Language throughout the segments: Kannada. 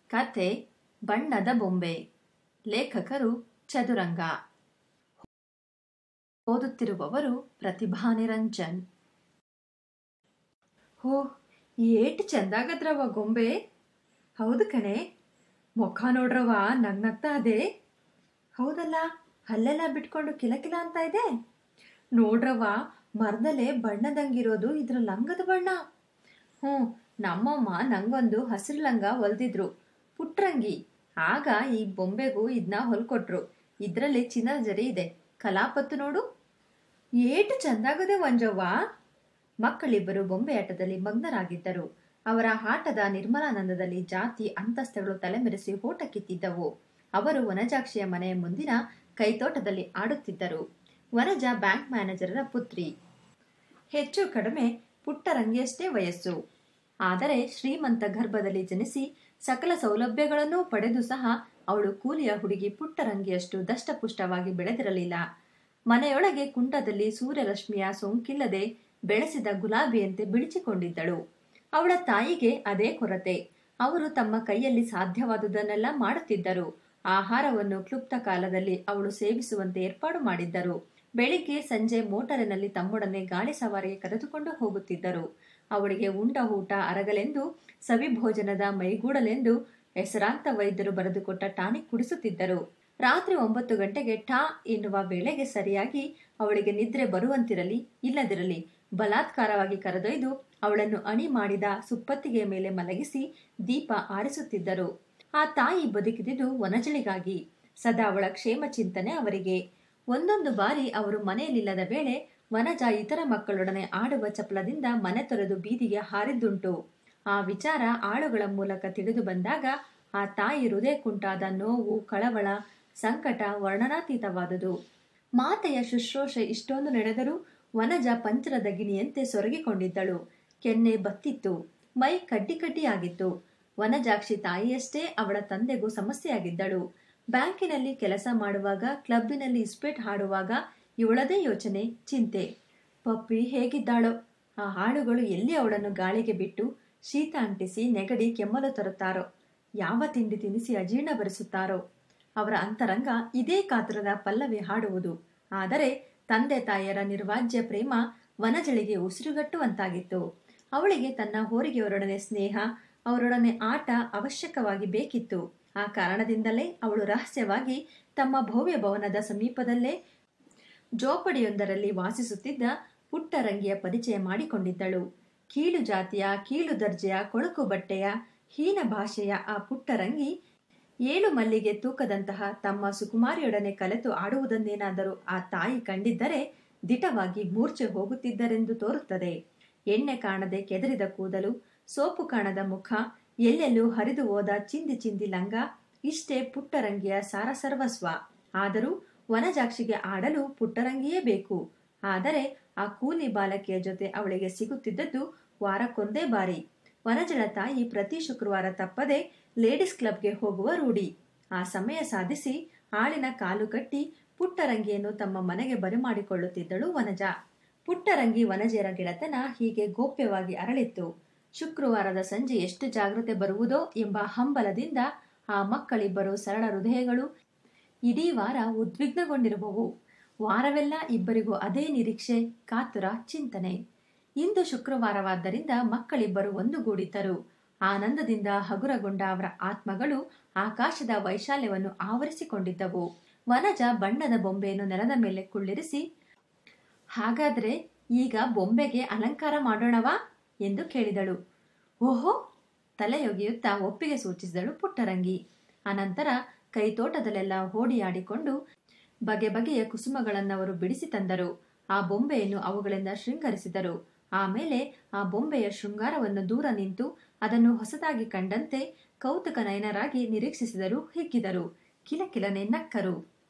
ಕತೆ ಬಣ್ಣದ ಬೊಂಬೆ. ಲೇಖಕರು ಚದುರಂಗ. ಓದುತ್ತಿರುವವರು ಪ್ರತಿಭಾ ನಿರಂಜನ್. ಹೋ, ಏಟ್ ಚಂದಾಗದ್ರವ ಗೊಂಬೆ. ಹೌದು ಕಣೆ, ಮುಖ ನೋಡ್ರವ ನಗ್ನಗ್ತಾ ಅದೇ. ಹೌದಲ್ಲ, ಹಲ್ಲೆಲ್ಲ ಬಿಟ್ಕೊಂಡು ಕಿಲಕಿಲ ಅಂತ ಇದೆ. ನೋಡ್ರವ, ಮರದಲ್ಲೇ ಬಣ್ಣದಂಗಿರೋದು ಇದ್ರ ಲಂಗದ ಬಣ್ಣ. ನಮ್ಮಮ್ಮ ನಂಗೊಂದು ಹಸಿರು ಲಂಗ ಹೊಲ್ದಿದ್ರು, ಪುಟ್ರಂಗಿ. ಆಗ ಈ ಬೊಂಬೆಗೂ ಇದನ್ನ ಹೊಲ್ಕೊಟ್ರು. ಇದ್ರಲ್ಲಿ ಚಿನ್ನದ ಜರಿ ಇದೆ, ಕಲಾಪತ್ತು ನೋಡು. ಏಟು ಚಂದಾಗದೆ ವಂಜವ್ವ. ಮಕ್ಕಳಿಬ್ಬರು ಬೊಂಬೆ ಆಟದಲ್ಲಿ ಮಗ್ನರಾಗಿದ್ದರು. ಅವರ ಆಟದ ನಿರ್ಮಲಾನಂದದಲ್ಲಿ ಜಾತಿ ಅಂತಸ್ತುಗಳು ತಲೆಮೆರೆಸಿ ಓಟ ಕಿತ್ತಿದ್ದವು. ಅವರು ವನಜಾಕ್ಷಿಯ ಮನೆಯ ಮುಂದಿನ ಕೈತೋಟದಲ್ಲಿ ಆಡುತ್ತಿದ್ದರು. ವನಜ ಬ್ಯಾಂಕ್ ಮ್ಯಾನೇಜರರ ಪುತ್ರಿ. ಹೆಚ್ಚು ಕಡಿಮೆ ಪುಟ್ಟರಂಗಿಯಷ್ಟೇ ವಯಸ್ಸು. ಆದರೆ ಶ್ರೀಮಂತ ಗರ್ಭದಲ್ಲಿ ಜನಿಸಿ ಸಕಲ ಸೌಲಭ್ಯಗಳನ್ನೂ ಪಡೆದು ಸಹ ಅವಳು ಕೂಲಿಯ ಹುಡುಗಿ ಪುಟ್ಟರಂಗಿಯಷ್ಟು ದಷ್ಟಪುಷ್ಟವಾಗಿ ಬೆಳೆದಿರಲಿಲ್ಲ. ಮನೆಯೊಳಗೆ ಕುಂಟದಲ್ಲಿ ಸೂರ್ಯರಶ್ಮಿಯ ಸೋಂಕಿಲ್ಲದೆ ಬೆಳೆಸಿದ ಗುಲಾಬಿಯಂತೆ ಬಿಳಿಚಿಕೊಂಡಿದ್ದಳು. ಅವಳ ತಾಯಿಗೆ ಅದೇ ಕೊರತೆ. ಅವರು ತಮ್ಮ ಕೈಯಲ್ಲಿ ಸಾಧ್ಯವಾದುದನ್ನೆಲ್ಲ ಮಾಡುತ್ತಿದ್ದರು. ಆಹಾರವನ್ನು ಕ್ಲುಪ್ತ ಕಾಲದಲ್ಲಿ ಅವಳು ಸೇವಿಸುವಂತೆ ಏರ್ಪಾಡು ಮಾಡಿದ್ದರು. ಬೆಳಿಗ್ಗೆ ಸಂಜೆ ಮೋಟರಿನಲ್ಲಿ ತಮ್ಮೊಡನೆ ಗಾಳಿ ಸವಾರಿಗೆ ಕರೆದುಕೊಂಡು ಹೋಗುತ್ತಿದ್ದರು. ಅವಳಿಗೆ ಉಂಡ ಊಟ ಅರಗಲೆಂದು, ಸವಿಭೋಜನದ ಮೈಗೂಡಲೆಂದು ಹೆಸರಾಂತ ವೈದ್ಯರು ಬರೆದುಕೊಟ್ಟ ಟಾನಿಕ್ ಕುಡಿಸುತ್ತಿದ್ದರು. ರಾತ್ರಿ 9 ಗಂಟೆಗೆ ಠಾ ಎನ್ನುವ ವೇಳೆಗೆ ಸರಿಯಾಗಿ ಅವಳಿಗೆ ನಿದ್ರೆ ಬರುವಂತಿರಲಿ ಇಲ್ಲದಿರಲಿ ಬಲಾತ್ಕಾರವಾಗಿ ಕರೆದೊಯ್ದು ಅವಳನ್ನು ಅಣಿ ಮಾಡಿದ ಸುಪ್ಪತ್ತಿಗೆಯ ಮೇಲೆ ಮಲಗಿಸಿ ದೀಪ ಆರಿಸುತ್ತಿದ್ದರು. ಆ ತಾಯಿ ಬದುಕಿದುದು ವನಜಳಿಗಾಗಿ. ಸದಾ ಅವಳ ಕ್ಷೇಮ ಚಿಂತನೆ ಅವರಿಗೆ. ಒಂದೊಂದು ಬಾರಿ ಅವರು ಮನೆಯಲ್ಲಿಲ್ಲದ ವೇಳೆ ವನಜ ಇತರ ಮಕ್ಕಳೊಡನೆ ಆಡುವ ಚಪಲದಿಂದ ಮನೆ ತೊರೆದು ಬೀದಿಗೆ ಹಾರಿದ್ದುಂಟು. ಆ ವಿಚಾರ ಆಳುಗಳ ಮೂಲಕ ತಿಳಿದು ಬಂದಾಗ ಆ ತಾಯಿ ಹೃದಯಕ್ಕುಂಟಾದ ನೋವು, ಕಳವಳ, ಸಂಕಟ ವರ್ಣನಾತೀತವಾದುದು. ಮಾತೆಯ ಶುಶ್ರೂಷೆ ಇಷ್ಟೊಂದು ನಡೆದರೂ ವನಜ ಪಂಚರದ ಗಿಣಿಯಂತೆ ಸೊರಗಿಕೊಂಡಿದ್ದಳು. ಕೆನ್ನೆ ಬತ್ತಿತ್ತು, ಮೈ ಕಡ್ಡಿ ಕಡ್ಡಿಯಾಗಿತ್ತು. ವನಜಾಕ್ಷಿ ತಾಯಿಯಷ್ಟೇ ಅವಳ ತಂದೆಗೂ ಸಮಸ್ಯೆಯಾಗಿದ್ದಳು. ಬ್ಯಾಂಕಿನಲ್ಲಿ ಕೆಲಸ ಮಾಡುವಾಗ, ಕ್ಲಬ್ಬಿನಲ್ಲಿ ಇಸ್ಪೇಟ್ ಹಾಡುವಾಗ ಇವಳದೇ ಯೋಚನೆ, ಚಿಂತೆ. ಪಪ್ಪಿ ಹೇಗಿದ್ದಾಳೋ, ಆ ಆಳುಗಳು ಎಲ್ಲಿ ಅವಳನ್ನು ಗಾಳಿಗೆ ಬಿಟ್ಟು ಶೀತ ಅಂಟಿಸಿ ನೆಗಡಿ ಕೆಮ್ಮಲು ತರುತ್ತಾರೋ, ಯಾವ ತಿಂಡಿ ತಿನಿಸಿ ಅಜೀರ್ಣ ಬರೆಸುತ್ತಾರೋ. ಅವರ ಅಂತರಂಗ ಇದೇ ಕಾತುರದ ಪಲ್ಲವಿ ಹಾಡುವುದು. ಆದರೆ ತಂದೆ ತಾಯಿಯರ ನಿರ್ವಾಜ್ಯ ಪ್ರೇಮ ವನಜಳಿಗೆ ಉಸಿರುಗಟ್ಟುವಂತಾಗಿತ್ತು. ಅವಳಿಗೆ ತನ್ನ ಹೋರಿಗೆಯವರೊಡನೆ ಸ್ನೇಹ, ಅವರೊಡನೆ ಆಟ ಅವಶ್ಯಕವಾಗಿ ಬೇಕಿತ್ತು. ಆ ಕಾರಣದಿಂದಲೇ ಅವಳು ರಹಸ್ಯವಾಗಿ ತಮ್ಮ ಭವ್ಯ ಭವನದ ಸಮೀಪದಲ್ಲೇ ಜೋಪಡಿಯೊಂದರಲ್ಲಿ ವಾಸಿಸುತ್ತಿದ್ದ ಪುಟ್ಟರಂಗಿಯ ಪರಿಚಯ ಮಾಡಿಕೊಂಡಿದ್ದಳು. ಕೀಳು ಜಾತಿಯ, ಕೀಳು ದರ್ಜೆಯ, ಕೊಳಕು ಬಟ್ಟೆಯ, ಹೀನ ಭಾಷೆಯ ಆ ಪುಟ್ಟರಂಗಿ 7 ಮಲ್ಲಿಗೆ ತೂಕದಂತಹ ತಮ್ಮ ಸುಕುಮಾರಿಯೊಡನೆ ಕಲೆತು ಆಡುವುದನ್ನೇನಾದರೂ ಆ ತಾಯಿ ಕಂಡಿದ್ದರೆ ದಿಟವಾಗಿ ಮೂರ್ಛೆ ಹೋಗುತ್ತಿದ್ದರೆಂದು ತೋರುತ್ತದೆ. ಎಣ್ಣೆ ಕಾಣದೆ ಕೆದರಿದ ಕೂದಲು, ಸೋಪು ಕಾಣದ ಮುಖ, ಎಲ್ಲೆಲ್ಲೂ ಹರಿದು ಹೋದ ಚಿಂದಿ ಚಿಂದಿ ಲಂಗ, ಇಷ್ಟೇ ಪುಟ್ಟರಂಗಿಯ ಸಾರಸರ್ವಸ್ವ. ಆದರೂ ವನಜಾಕ್ಷಿಗೆ ಆಡಲು ಪುಟ್ಟರಂಗಿಯೇ ಬೇಕು. ಆದರೆ ಆ ಕೂಲಿ ಬಾಲಕಿಯ ಜೊತೆ ಅವಳಿಗೆ ಸಿಗುತ್ತಿದ್ದದ್ದು ವಾರಕ್ಕೊಂದೇ ಬಾರಿ. ವನಜಳ ತಾಯಿ ಪ್ರತಿ ಶುಕ್ರವಾರ ತಪ್ಪದೆ ಲೇಡೀಸ್ ಕ್ಲಬ್ಗೆ ಹೋಗುವ ರೂಢಿ. ಆ ಸಮಯ ಸಾಧಿಸಿ ಆಳಿನ ಕಾಲು ಕಟ್ಟಿ ಪುಟ್ಟರಂಗಿಯನ್ನು ತಮ್ಮ ಮನೆಗೆ ಬರಮಾಡಿಕೊಳ್ಳುತ್ತಿದ್ದಳು ವನಜ. ಪುಟ್ಟರಂಗಿ ವನಜೆಯರ ಗೆಳತನ ಹೀಗೆ ಗೋಪ್ಯವಾಗಿ ಅರಳಿತ್ತು. ಶುಕ್ರವಾರದ ಸಂಜೆ ಎಷ್ಟು ಜಾಗ್ರತೆ ಬರುವುದೋ ಎಂಬ ಹಂಬಲದಿಂದ ಆ ಮಕ್ಕಳಿಬ್ಬರು ಸರಳ ಹೃದಯಗಳು ಇಡೀ ವಾರ ಉದ್ವಿಗ್ನಗೊಂಡಿರುವವು. ವಾರವೆಲ್ಲ ಇಬ್ಬರಿಗೂ ಅದೇ ನಿರೀಕ್ಷೆ, ಕಾತುರ, ಚಿಂತನೆ. ಇಂದು ಶುಕ್ರವಾರವಾದ್ದರಿಂದ ಮಕ್ಕಳಿಬ್ಬರು ಒಂದುಗೂಡಿದ್ದರು. ಆನಂದದಿಂದ ಹಗುರಗೊಂಡ ಅವರ ಆತ್ಮಗಳು ಆಕಾಶದ ವೈಶಾಲ್ಯವನ್ನು ಆವರಿಸಿಕೊಂಡಿದ್ದವು. ವನಜ ಬಣ್ಣದ ಬೊಂಬೆಯನ್ನು ನೆಲದ ಮೇಲೆ ಕುಳ್ಳಿರಿಸಿ, ಹಾಗಾದ್ರೆ ಈಗ ಬೊಂಬೆಗೆ ಅಲಂಕಾರ ಮಾಡೋಣವಾ ಎಂದು ಕೇಳಿದಳು. ಓಹೋ, ತಲೆಯೊಗೆಯುತ್ತಾ ಒಪ್ಪಿಗೆ ಸೂಚಿಸಿದಳು ಪುಟ್ಟರಂಗಿ. ಅನಂತರ ಕೈತೋಟದಲ್ಲೆಲ್ಲ ಓಡಿಯಾಡಿಕೊಂಡು ಬಗೆ ಬಗೆಯ ಕುಸುಮಗಳನ್ನವರು ಬಿಡಿಸಿ ತಂದರು. ಆ ಬೊಂಬೆಯನ್ನು ಅವುಗಳಿಂದ ಶೃಂಗರಿಸಿದರು. ಆಮೇಲೆ ಆ ಬೊಂಬೆಯ ಶೃಂಗಾರವನ್ನು ದೂರ ನಿಂತು ಅದನ್ನು ಹೊಸದಾಗಿ ಕಂಡಂತೆ ಕೌತುಕ ನಯನರಾಗಿ ನಿರೀಕ್ಷಿಸಿದರು, ಹಿಗ್ಗಿದರು, ಕಿಲಕಿಲನೆ ನಕ್ಕರು.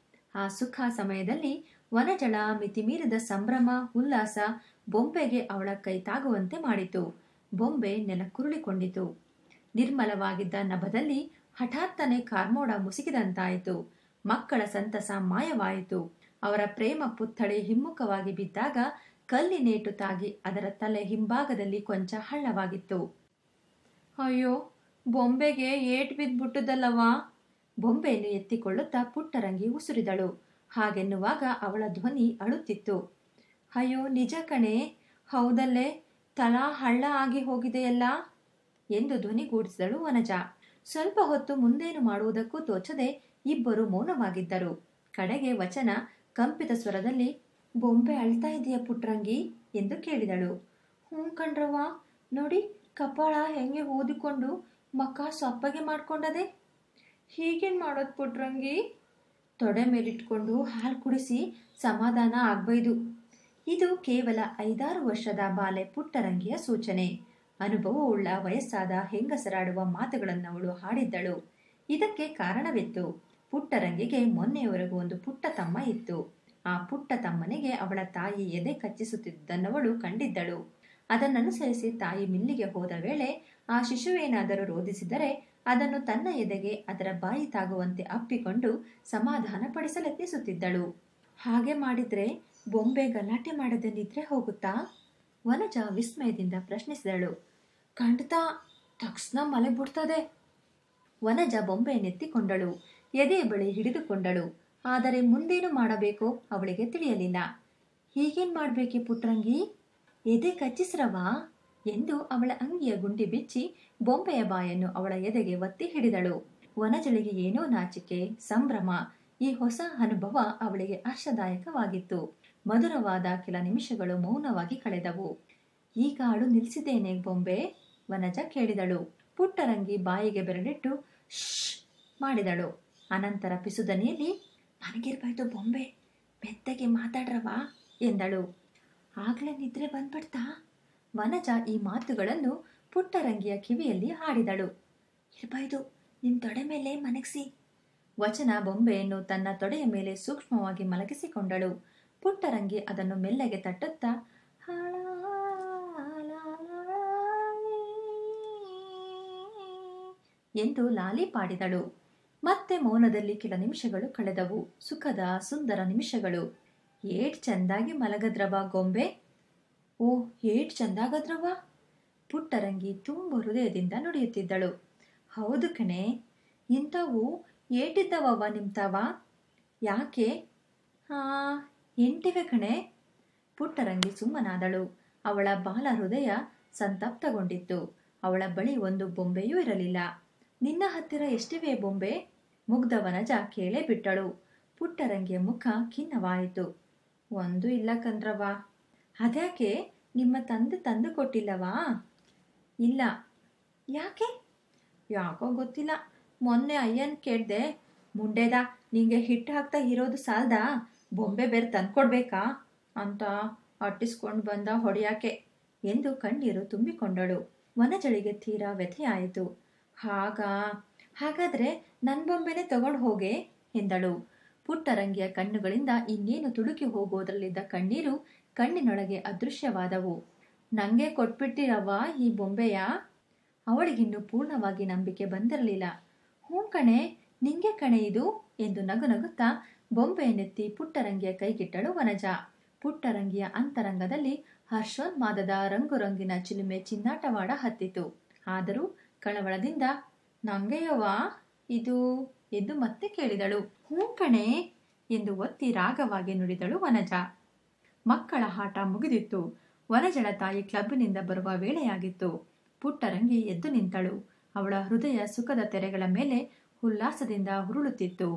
ಆ ಸುಖ ಸಮಯದಲ್ಲಿ ವನಜಳ ಮಿತಿಮೀರಿದ ಸಂಭ್ರಮ, ಉಲ್ಲಾಸ ಬೊಂಬೆಗೆ ಅವಳ ಕೈ ತಾಗುವಂತೆ ಮಾಡಿತು. ಬೊಂಬೆ ನೆಲಕ್ಕುರುಳಿಕೊಂಡಿತು. ನಿರ್ಮಲವಾಗಿದ್ದ ನಭದಲ್ಲಿ ಹಠಾತ್ತನೆ ಕಾರ್ಮೋಡ ಮುಸುಕಿದಂತಾಯಿತು. ಮಕ್ಕಳ ಸಂತಸ ಮಾಯವಾಯಿತು. ಅವರ ಪ್ರೇಮ ಪುತ್ಥಳಿ ಹಿಮ್ಮುಖವಾಗಿ ಬಿದ್ದಾಗ ಕಲ್ಲಿನೇಟು ತಾಗಿ ಅದರ ತಲೆ ಹಿಂಭಾಗದಲ್ಲಿ ಕೊಂಚ ಹಳ್ಳವಾಗಿತ್ತು. ಅಯ್ಯೋ, ಬೊಂಬೆಗೆ ಏಟ್ ಬಿದ್ಬಿಟ್ಟದಲ್ಲವಾ? ಬೊಂಬೆಯನ್ನು ಎತ್ತಿಕೊಳ್ಳುತ್ತಾ ಪುಟ್ಟರಂಗಿ ಉಸುರಿದಳು. ಹಾಗೆನ್ನುವಾಗ ಅವಳ ಧ್ವನಿ ಅಳುತ್ತಿತ್ತು. ಅಯ್ಯೋ ನಿಜ ಕಣೆ, ಹೌದಲ್ಲೇ, ತಲಾ ಹಳ್ಳ ಆಗಿ ಹೋಗಿದೆಯಲ್ಲ ಎಂದು ಧ್ವನಿಗೂಡಿಸಿದಳು ವನಜಾ. ಸ್ವಲ್ಪ ಹೊತ್ತು ಮುಂದೇನು ಮಾಡುವುದಕ್ಕೂ ತೋಚದೆ ಇಬ್ಬರು ಮೌನವಾಗಿದ್ದರು. ಕಡೆಗೆ ವಚನ ಕಂಪಿತ ಸ್ವರದಲ್ಲಿ, ಬೊಂಬೆ ಅಳ್ತಾ ಇದೆಯಾ ಪುಟ್ರಂಗಿ ಎಂದು ಕೇಳಿದಳು. ಹ್ಞೂ ಕಣ್ರವ್ವ, ನೋಡಿ ಕಪಾಳ ಹೆಂಗೆ ಊದಿಕೊಂಡು ಮಕ್ಕ ಸಪ್ಪಗೆ ಮಾಡ್ಕೊಂಡದೆ. ಹೀಗೇನು ಮಾಡೋದು ಪುಟ್ರಂಗಿ? ತೊಡೆ ಮೇಲಿಟ್ಕೊಂಡು ಹಾಲು ಕುಡಿಸಿ ಸಮಾಧಾನ ಆಗ್ಬೈದು. ಇದು ಕೇವಲ 5-6 ವರ್ಷದ ಬಾಲೆ ಪುಟ್ಟರಂಗಿಯ ಸೂಚನೆ. ಅನುಭವವುಳ್ಳ ವಯಸ್ಸಾದ ಹೆಂಗಸರಾಡುವ ಮಾತುಗಳನ್ನವಳು ಹಾಡಿದ್ದಳು. ಇದಕ್ಕೆ ಕಾರಣವಿತ್ತು. ಪುಟ್ಟರಂಗಿಗೆ ಮೊನ್ನೆಯವರೆಗೂ ಒಂದು ಪುಟ್ಟ ತಮ್ಮ ಇತ್ತು. ಆ ಪುಟ್ಟ ತಮ್ಮನಿಗೆ ಅವಳ ತಾಯಿ ಎದೆ ಕಚ್ಚಿಸುತ್ತಿದ್ದನ್ನವಳು ಕಂಡಿದ್ದಳು. ಅದನ್ನನುಸರಿಸಿ ತಾಯಿ ಮಿಲ್ಲಿಗೆ ಹೋದ ವೇಳೆ ಆ ಶಿಶುವೇನಾದರೂ ರೋಧಿಸಿದರೆ ಅದನ್ನು ತನ್ನ ಎದೆಗೆ ಅದರ ಬಾಯಿ ತಾಗುವಂತೆ ಅಪ್ಪಿಕೊಂಡು ಸಮಾಧಾನ ಪಡಿಸಲೆತ್ನಿಸುತ್ತಿದ್ದಳು. ಹಾಗೆ ಮಾಡಿದ್ರೆ ಬೊಂಬೆ ಗಲಾಟೆ ಮಾಡದೆ ನಿದ್ರೆ ಹೋಗುತ್ತಾ? ವನಜಾ ವಿಸ್ಮಯದಿಂದ ಪ್ರಶ್ನಿಸಿದಳು. ಖಂಡಿತ ತಕ್ಷಣ ಮಲಗಿಬಿಡ್ತದೆ. ವನಜಾ ಬೊಂಬೆಯನ್ನೆತ್ತಿಕೊಂಡಳು. ಎದೆಯ ಬಳಿ ಹಿಡಿದುಕೊಂಡಳು. ಆದರೆ ಮುಂದೇನು ಮಾಡಬೇಕೋ ಅವಳಿಗೆ ತಿಳಿಯಲಿಲ್ಲ. ಹೀಗೇನ್ ಮಾಡ್ಬೇಕಿ ಪುಟ್ರಂಗಿ? ಎದೆ ಕಚ್ಚಿಸ್ರವಾ ಎಂದು ಅವಳ ಅಂಗಿಯ ಗುಂಡಿ ಬಿಚ್ಚಿ ಬೊಂಬೆಯ ಬಾಯನ್ನು ಅವಳ ಎದೆಗೆ ಒತ್ತಿ ಹಿಡಿದಳು. ವನಜಳಿಗೆ ಏನೋ ನಾಚಿಕೆ, ಸಂಭ್ರಮ. ಈ ಹೊಸ ಅನುಭವ ಅವಳಿಗೆ ಆಶಾದಾಯಕವಾಗಿತ್ತು. ಮಧುರವಾದ ಕೆಲ ನಿಮಿಷಗಳು ಮೌನವಾಗಿ ಕಳೆದವು. ಈಗ ಅಳು ನಿಲ್ಲಿಸಿದ್ದೇನೆ ಬೊಂಬೆ? ವನಜಾ ಕೇಳಿದಳು. ಪುಟ್ಟರಂಗಿ ಬಾಯಿಗೆ ಬೆರಳಿಟ್ಟು ಶ್ ಮಾಡಿದಳು. ಅನಂತರ ಪಿಸುದನಿಯಲ್ಲಿ, ನನಗಿರ್ಬಾಯ್ತು ಬೊಂಬೆ, ಮೆತ್ತಗೆ ಮಾತಾಡ್ರವಾ ಎಂದಳು. ಆಗ್ಲೇ ನಿದ್ರೆ ಬಂದ್ಬಿಡ್ತಾ? ವನಜಾ ಈ ಮಾತುಗಳನ್ನು ಪುಟ್ಟರಂಗಿಯ ಕಿವಿಯಲ್ಲಿ ಹಾಡಿದಳು. ಇರ್ಬಾಯ್ದು, ನಿನ್ ತೊಡೆ ಮೇಲೆ ಮನಗಿಸಿ. ವಚನ ಬೊಂಬೆಯನ್ನು ತನ್ನ ತೊಡೆಯ ಮೇಲೆ ಸೂಕ್ಷ್ಮವಾಗಿ ಮಲಗಿಸಿಕೊಂಡಳು. ಪುಟ್ಟರಂಗಿ ಅದನ್ನು ಮೆಲ್ಲಗೆ ತಟ್ಟುತ್ತಾ ಎಂದು ಲಾಲಿ ಪಾಡಿದಳು. ಮತ್ತೆ ಮೌನದಲ್ಲಿ ಕೆಲ ನಿಮಿಷಗಳು ಕಳೆದವು. ಸುಖದ ಸುಂದರ ನಿಮಿಷಗಳು. ಏಟ್ ಚಂದಾಗಿ ಮಲಗದ್ರವ ಗೊಂಬೆ? ಓ, ಏಟ್ ಚಂದಾಗದ್ರವ? ಪುಟ್ಟರಂಗಿ ತುಂಬ ಹೃದಯದಿಂದ ನುಡಿಯುತ್ತಿದ್ದಳು. ಹೌದು ಕಣೆ, ಇಂಥವು ಏಟಿದ್ದವವ ನಿಮ್ತವ? ಯಾಕೆ? 8 ಕಣೆ. ಪುಟ್ಟರಂಗಿ ಸುಮ್ಮನಾದಳು. ಅವಳ ಬಾಲ ಹೃದಯ ಸಂತಪ್ತಗೊಂಡಿತ್ತು. ಅವಳ ಬಳಿ ಒಂದು ಬೊಂಬೆಯೂ ಇರಲಿಲ್ಲ. ನಿನ್ನ ಹತ್ತಿರ ಎಷ್ಟಿವೆ ಬೊಂಬೆ? ಮುಗ್ಧ ವನಜಾ ಕೇಳೇ ಬಿಟ್ಟಳು. ಪುಟ್ಟರಂಗಿಯ ಮುಖ ಖಿನ್ನವಾಯಿತು. ಒಂದು ಇಲ್ಲ ಕಂದ್ರವ. ಅದ್ಯಾಕೆ, ನಿಮ್ಮ ತಂದೆ ತಂದು ಕೊಟ್ಟಿಲ್ಲವಾ? ಇಲ್ಲ. ಯಾಕೆ? ಯಾಕೋ ಗೊತ್ತಿಲ್ಲ. ಮೊನ್ನೆ ಅಯ್ಯನ್ ಕೇಳ್ದೆ, ಮುಂಡೆದ ನಿಂಗೆ ಹಿಟ್ಟು ಹಾಕ್ತಾ ಇರೋದು ಸಾಲ್ದಾ, ಬೊಂಬೆ ಬೇರೆ ತಂದ್ಕೊಡ್ಬೇಕಾ ಅಂತ ಅಟ್ಟಿಸ್ಕೊಂಡು ಬಂದ ಹೊಡೆಯಾಕೆ ಎಂದು ಕಣ್ಣೀರು ತುಂಬಿಕೊಂಡಳು. ವನಜಳಿಗೆ ತೀರಾ ವ್ಯಥೆಯಾಯಿತು. ಹಾಗಾದ್ರೆ ನನ್ನ ಬೊಂಬೆನೆ ತಗೊಂಡು ಹೋಗೆ ಎಂದಳು. ಪುಟ್ಟರಂಗಿಯ ಕಣ್ಣುಗಳಿಂದ ಇನ್ನೇನು ತುಳುಕಿ ಹೋಗೋದ್ರಲ್ಲಿದ್ದ ಕಣ್ಣೀರು ಕಣ್ಣಿನೊಳಗೆ ಅದೃಶ್ಯವಾದವು. ನಂಗೆ ಕೊಟ್ಬಿಟ್ಟಿರವ್ವ ಈ ಬೊಂಬೆಯ? ಅವಳಿಗಿನ್ನೂ ಪೂರ್ಣವಾಗಿ ನಂಬಿಕೆ ಬಂದಿರಲಿಲ್ಲ. ಹ್ಞೂ ಕಣೆ, ನಿಂಗೆ ಕಣೆ ಇದು ಎಂದು ನಗುತ್ತಾ ಬೊಂಬೆಯನ್ನೆತ್ತಿ ಪುಟ್ಟರಂಗಿಯ ಕೈಗಿಟ್ಟಳು ವನಜಾ. ಪುಟ್ಟರಂಗಿಯ ಅಂತರಂಗದಲ್ಲಿ ಹರ್ಷೋನ್ಮಾದದ ರಂಗುರಂಗಿನ ಚಿಲುಮೆ ಚಿನ್ನಾಟವಾಡ ಹತ್ತಿತು. ಆದರೂ ಕಳವಳದಿಂದ, ನಂಗೆಯವ್ವ ಇದು ಎಂದು ಮತ್ತೆ ಕೇಳಿದಳು. ಹ್ಞೂ ಕಣೆ ಎಂದು ಒತ್ತಿ ರಾಗವಾಗಿ ನುಡಿದಳು ವನಜಾ. ಮಕ್ಕಳ ಆಟ ಮುಗಿದಿತ್ತು. ವನಜಳ ತಾಯಿ ಕ್ಲಬ್ಬಿನಿಂದ ಬರುವ ವೇಳೆಯಾಗಿತ್ತು. ಪುಟ್ಟರಂಗಿ ಎದ್ದು ನಿಂತಳು. ಅವಳ ಹೃದಯ ಸುಖದ ತೆರೆಗಳ ಮೇಲೆ ಉಲ್ಲಾಸದಿಂದ ಹುರುಳುತ್ತಿತ್ತು.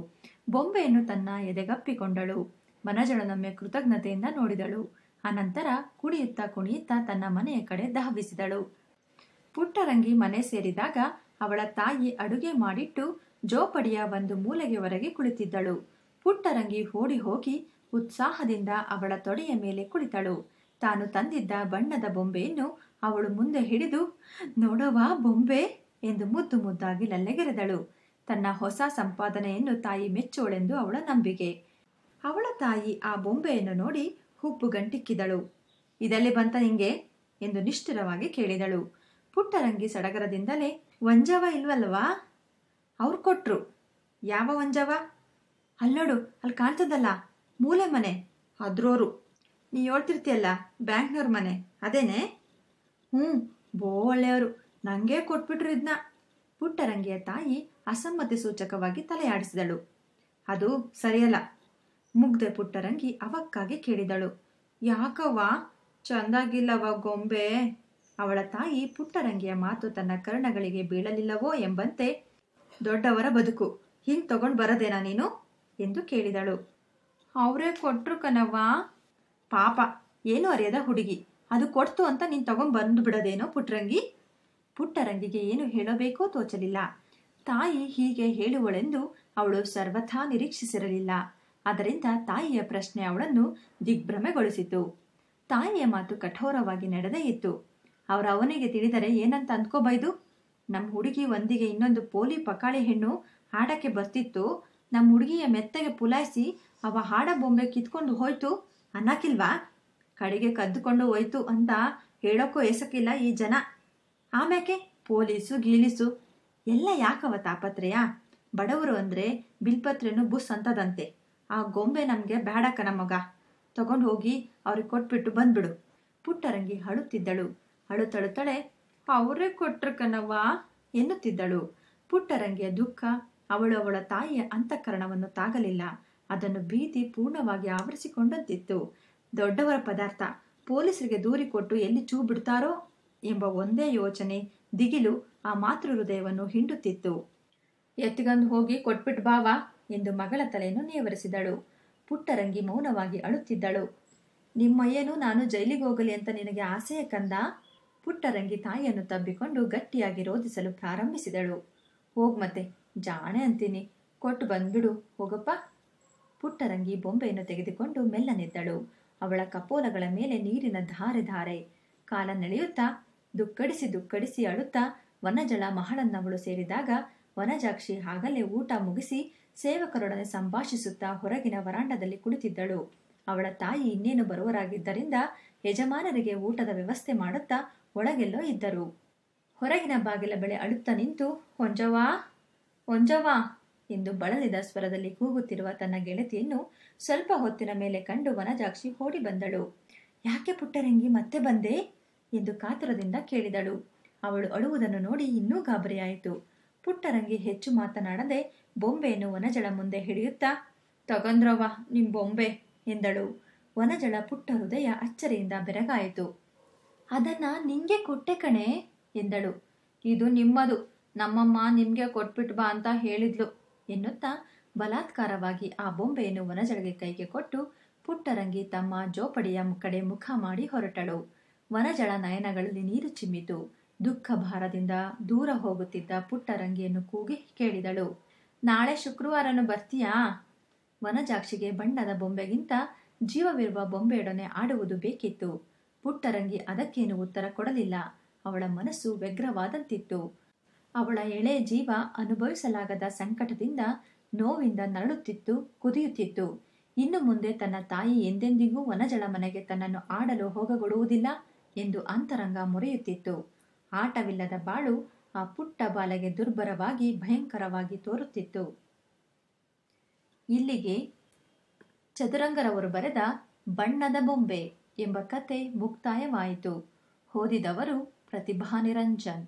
ಬೊಂಬೆಯನ್ನು ತನ್ನ ಎದೆಗಪ್ಪಿಕೊಂಡಳು. ವನಜಳನೊಮ್ಮೆ ಕೃತಜ್ಞತೆಯಿಂದ ನೋಡಿದಳು. ಅನಂತರ ಕುಣಿಯುತ್ತಾ ತನ್ನ ಮನೆಯ ಕಡೆ ಧಾವಿಸಿದಳು. ಪುಟ್ಟರಂಗಿ ಮನೆ ಸೇರಿದಾಗ ಅವಳ ತಾಯಿ ಅಡುಗೆ ಮಾಡಿಟ್ಟು ಜೋಪಡಿಯ ಒಂದು ಮೂಲೆಗೆ ಹೊರಗೆ ಕುಳಿತಿದ್ದಳು. ಪುಟ್ಟರಂಗಿ ಓಡಿ ಹೋಗಿ ಉತ್ಸಾಹದಿಂದ ಅವಳ ತೊಡೆಯ ಮೇಲೆ ಕುಳಿತಳು. ತಾನು ತಂದಿದ್ದ ಬಣ್ಣದ ಬೊಂಬೆಯನ್ನು ಅವಳು ಮುಂದೆ ಹಿಡಿದು, ನೋಡವಾ ಬೊಂಬೆ ಎಂದು ಮುದ್ದು ಮುದ್ದಾಗಿ ಲಲ್ಲೆಗೆರೆದಳು. ತನ್ನ ಹೊಸ ಸಂಪಾದನೆಯನ್ನು ತಾಯಿ ಮೆಚ್ಚೋಳೆಂದು ಅವಳ ನಂಬಿಕೆ. ಅವಳ ತಾಯಿ ಆ ಬೊಂಬೆಯನ್ನು ನೋಡಿ ಹುಬ್ಬು ಗಂಟಿಕ್ಕಿದಳು. ಇದೆಲ್ಲಿ ಬಂತ ನಿಂಗೆ ಎಂದು ನಿಷ್ಠುರವಾಗಿ ಕೇಳಿದಳು. ಪುಟ್ಟರಂಗಿ ಸಡಗರದಿಂದಲೇ, ವಂಜವ ಇಲ್ವಲ್ವಾ? ಅವ್ರು ಕೊಟ್ರು. ಯಾವ ವಂಜವ? ಅಲ್ಲೋಡು, ಅಲ್ಲಿ ಕಾಣ್ತದಲ್ಲ, ಮೂಲೆ ಮನೆ, ಅದ್ರೋರು. ನೀ ಹೇಳ್ತಿರ್ತೀಯಲ್ಲ, ಬ್ಯಾಂಕ್ನವ್ರ ಮನೆ, ಅದೇನೆ? ಹ್ಞೂ, ಬೋ ಒಳ್ಳೆಯವರು, ನನಗೆ ಕೊಟ್ಬಿಟ್ರು ಇದನ್ನ. ಪುಟ್ಟರಂಗಿಯ ತಾಯಿ ಅಸಮ್ಮತಿ ಸೂಚಕವಾಗಿ ತಲೆಯಾಡಿಸಿದಳು. ಅದು ಸರಿಯಲ್ಲ. ಮುಗ್ದೆ ಪುಟ್ಟರಂಗಿ ಅವಕ್ಕಾಗಿ ಕೇಳಿದಳು. ಯಾಕವ್ವ, ಚಂದಾಗಿಲ್ಲವ ಗೊಂಬೆ? ಅವಳ ತಾಯಿ ಪುಟ್ಟರಂಗಿಯ ಮಾತು ತನ್ನ ಕರ್ಣಗಳಿಗೆ ಬೀಳಲಿಲ್ಲವೋ ಎಂಬಂತೆ, ದೊಡ್ಡವರ ಬದುಕು, ಹಿಂಗ್ ತಗೊಂಡು ಬರದೇನಾ ನೀನು ಎಂದು ಕೇಳಿದಳು. ಅವರೇ ಕೊಟ್ರು ಕಣವ್ವ. ಪಾಪ, ಏನು ಅರಿಯದ ಹುಡುಗಿ, ಅದು ಕೊಡ್ತು ಅಂತ ನೀನು ತಗೊಂಡು ಬಂದು ಬಿಡೋದೇನೋ ಪುಟ್ಟರಂಗಿ? ಪುಟ್ಟರಂಗಿಗೆ ಏನು ಹೇಳಬೇಕೋ ತೋಚಲಿಲ್ಲ. ತಾಯಿ ಹೀಗೆ ಹೇಳುವಳೆಂದು ಅವಳು ಸರ್ವಥಾ ನಿರೀಕ್ಷಿಸಿರಲಿಲ್ಲ. ಅದರಿಂದ ತಾಯಿಯ ಪ್ರಶ್ನೆ ಅವಳನ್ನು ದಿಗ್ಭ್ರಮೆಗೊಳಿಸಿತು. ತಾಯಿಯ ಮಾತು ಕಠೋರವಾಗಿ ನಡೆದೇ ಇತ್ತು. ಅವನಿಗೆ ತಿಳಿದರೆ ಏನಂತ ಅಂದ್ಕೋಬೈದು. ನಮ್ಮ ಹುಡುಗಿ ಒಂದಿಗೆ ಇನ್ನೊಂದು ಪೋಲಿ ಪಕಾಳಿ ಹೆಣ್ಣು ಹಾಡಕ್ಕೆ ಬರ್ತಿತ್ತು, ನಮ್ಮ ಹುಡುಗಿಯ ಮೆತ್ತಗೆ ಪುಲಾಯಿಸಿ ಅವ ಹಾಡ ಬೊಂಬೆ ಕಿತ್ಕೊಂಡು ಹೋಯ್ತು ಅನ್ನಕಿಲ್ವಾ? ಕಡೆಗೆ ಕದ್ದುಕೊಂಡು ಹೋಯ್ತು ಅಂತ ಹೇಳೋಕ್ಕೂ ಏಸಕ್ಕಿಲ್ಲ ಈ ಜನ. ಆಮ್ಯಾಕೆ ಪೊಲೀಸು ಗೀಲೀಸು ಎಲ್ಲ ಯಾಕವ ತಾಪತ್ರೆಯ? ಬಡವರು ಅಂದರೆ ಬಿಲ್ಪತ್ರೆನೂ ಬುಸ್ ಅಂತದಂತೆ. ಆ ಗೊಂಬೆ ನಮಗೆ ಬೇಡಕ್ಕ ನಮಗ, ತಗೊಂಡು ಹೋಗಿ ಅವ್ರಿಗೆ ಕೊಟ್ಬಿಟ್ಟು ಬಂದ್ಬಿಡು. ಪುಟ್ಟರಂಗಿ ಅಳುತ್ತಿದ್ದಳು. ಅಳುತ್ತಳುತ್ತಳೆ, ಅವರೇ ಕೊಟ್ರು ಕಣವ್ವ ಎನ್ನುತ್ತಿದ್ದಳು. ಪುಟ್ಟರಂಗಿಯ ದುಃಖ ಅವಳ ತಾಯಿಯ ಅಂತಃಕರಣವನ್ನು ತಾಗಲಿಲ್ಲ. ಅದನ್ನು ಭೀತಿ ಪೂರ್ಣವಾಗಿ ಆವರಿಸಿಕೊಂಡಂತಿತ್ತು. ದೊಡ್ಡವರ ಪದಾರ್ಥ ಪೊಲೀಸರಿಗೆ ದೂರಿ ಕೊಟ್ಟು ಎಲ್ಲಿ ಚೂ ಬಿಡ್ತಾರೋ ಎಂಬ ಒಂದೇ ಯೋಚನೆ, ದಿಗಿಲು ಆ ಮಾತೃ ಹೃದಯವನ್ನು ಹಿಂಡುತ್ತಿತ್ತು. ಎತ್ತಿಗಂದು ಹೋಗಿ ಕೊಟ್ಬಿಟ್ಟು ಬಾವಾ ಎಂದು ಮಗಳ ತಲೆಯನ್ನು ನೇವರಿಸಿದಳು. ಪುಟ್ಟರಂಗಿ ಮೌನವಾಗಿ ಅಳುತ್ತಿದ್ದಳು. ನಿಮ್ಮಯ್ಯನು ನಾನು ಜೈಲಿಗೆ ಹೋಗಲಿ ಅಂತ ನಿನಗೆ ಆಸೆಯ ಕಂದ? ಪುಟ್ಟರಂಗಿ ತಾಯಿಯನ್ನು ತಬ್ಬಿಕೊಂಡು ಗಟ್ಟಿಯಾಗಿ ರೋಧಿಸಲು ಪ್ರಾರಂಭಿಸಿದಳು. ಹೋಗ್ ಮತ್ತೆ, ಜಾಣೆ ಅಂತೀನಿ, ಕೊಟ್ಟು ಬಂದ್ಬಿಡು ಹೋಗಪ್ಪ. ಪುಟ್ಟರಂಗಿ ಬೊಂಬೆಯನ್ನು ತೆಗೆದುಕೊಂಡು ಮೆಲ್ಲನೆದ್ದಳು. ಅವಳ ಕಪೋಲಗಳ ಮೇಲೆ ನೀರಿನ ಧಾರೆ ಧಾರೆ. ಕಾಲ ನೆಳೆಯುತ್ತಾ ದುಕ್ಕಡಿಸಿ ಅಳುತ್ತಾ ವನಜಳ ಮಹಳನ್ನವಳು ಸೇರಿದಾಗ ವನಜಾಕ್ಷಿ ಆಗಲೇ ಊಟ ಮುಗಿಸಿ ಸೇವಕರೊಡನೆ ಸಂಭಾಷಿಸುತ್ತಾ ಹೊರಗಿನ ವರಾಂಡದಲ್ಲಿ ಕುಳಿತಿದ್ದಳು. ಅವಳ ತಾಯಿ ಇನ್ನೇನು ಬರುವರಾಗಿದ್ದರಿಂದ ಯಜಮಾನರಿಗೆ ಊಟದ ವ್ಯವಸ್ಥೆ ಮಾಡುತ್ತಾ ಒಳಗೆಲ್ಲೋ ಇದ್ದರು. ಹೊರಗಿನ ಬಾಗಿಲ ಬಳಿ ಅಳುತ್ತಾ ನಿಂತು ಹೊಂಜವಾ ಹೊಂಜವಾ ಎಂದು ಬಳಲಿದ ಸ್ವರದಲ್ಲಿ ಕೂಗುತ್ತಿರುವ ತನ್ನ ಗೆಳತಿಯನ್ನು ಸ್ವಲ್ಪ ಹೊತ್ತಿನ ಮೇಲೆ ಕಂಡು ವನಜಾಕ್ಷಿ ಓಡಿ ಬಂದಳು. ಯಾಕೆ ಪುಟ್ಟರಂಗಿ ಮತ್ತೆ ಬಂದೆ ಎಂದು ಕಾತುರದಿಂದ ಕೇಳಿದಳು. ಅವಳು ಅಳುವುದನ್ನು ನೋಡಿ ಇನ್ನೂ ಗಾಬರಿಯಾಯಿತು. ಪುಟ್ಟರಂಗಿ ಹೆಚ್ಚು ಮಾತನಾಡದೆ ಬೊಂಬೆಯನ್ನು ವನಜಳ ಮುಂದೆ ಹಿಡಿಯುತ್ತಾ, ತಗೊಂದ್ರವ್ವ ನಿಮ್ ಬೊಂಬೆ ಎಂದಳು. ವನಜಳ ಪುಟ್ಟ ಹೃದಯ ಅಚ್ಚರಿಯಿಂದ ಬೆರಗಾಯಿತು. ಅದನ್ನ ನಿಂಗೆ ಕೊಟ್ಟೆ ಕಣೆ ಎಂದಳು. ಇದು ನಿಮ್ಮದು, ನಮ್ಮಮ್ಮ ನಿಮ್ಗೆ ಕೊಟ್ಬಿಟ್ ಬಾ ಅಂತ ಹೇಳಿದ್ಲು ಎನ್ನುತ್ತಾ ಬಲಾತ್ಕಾರವಾಗಿ ಆ ಬೊಂಬೆಯನ್ನು ವನಜಳಿಗೆ ಕೈಗೆ ಕೊಟ್ಟು ಪುಟ್ಟರಂಗಿ ತಮ್ಮ ಜೋಪಡಿಯ ಕಡೆ ಮುಖ ಮಾಡಿ ಹೊರಟಳು. ವನಜಳ ನಯನಗಳಲ್ಲಿ ನೀರು ಚಿಮ್ಮಿತು. ದುಃಖ ಭಾರದಿಂದ ದೂರ ಹೋಗುತ್ತಿದ್ದ ಪುಟ್ಟರಂಗಿಯನ್ನು ಕೂಗಿ ಕೇಳಿದಳು, ನಾಳೆ ಶುಕ್ರವಾರನು ಬರ್ತೀಯಾ? ವನಜಾಕ್ಷಿಗೆ ಬಣ್ಣದ ಬೊಂಬೆಗಿಂತ ಜೀವವಿರುವ ಬೊಂಬೆಯೊಡನೆ ಆಡುವುದು ಬೇಕಿತ್ತು. ಪುಟ್ಟರಂಗಿ ಅದಕ್ಕೇನು ಉತ್ತರ ಕೊಡಲಿಲ್ಲ. ಅವಳ ಮನಸ್ಸು ವ್ಯಗ್ರವಾದಂತಿತ್ತು. ಅವಳ ಎಳೆ ಜೀವ ಅನುಭವಿಸಲಾಗದ ಸಂಕಟದಿಂದ ನೋವಿಂದ ನರಳುತ್ತಿತ್ತು, ಕುದಿಯುತ್ತಿತ್ತು. ಇನ್ನು ಮುಂದೆ ತನ್ನ ತಾಯಿ ಎಂದೆಂದಿಗೂ ವನಜಳ ಮನೆಗೆ ತನ್ನನ್ನು ಆಡಲು ಹೋಗಗೊಡುವುದಿಲ್ಲ ಎಂದು ಅಂತರಂಗ ಮೊರೆಯುತ್ತಿತ್ತು. ಆಟವಿಲ್ಲದ ಬಾಳು ಆ ಪುಟ್ಟ ಬಾಲೆಗೆ ದುರ್ಭರವಾಗಿ ಭಯಂಕರವಾಗಿ ತೋರುತ್ತಿತ್ತು. ಇಲ್ಲಿಗೆ ಚದುರಂಗರವರು ಬರೆದ ಬಣ್ಣದ ಬೊಂಬೆ ಎಂಬ ಕತೆ ಮುಕ್ತಾಯವಾಯಿತು. ಓದಿದವರು ಪ್ರತಿಭಾ ನಿರಂಜನ್.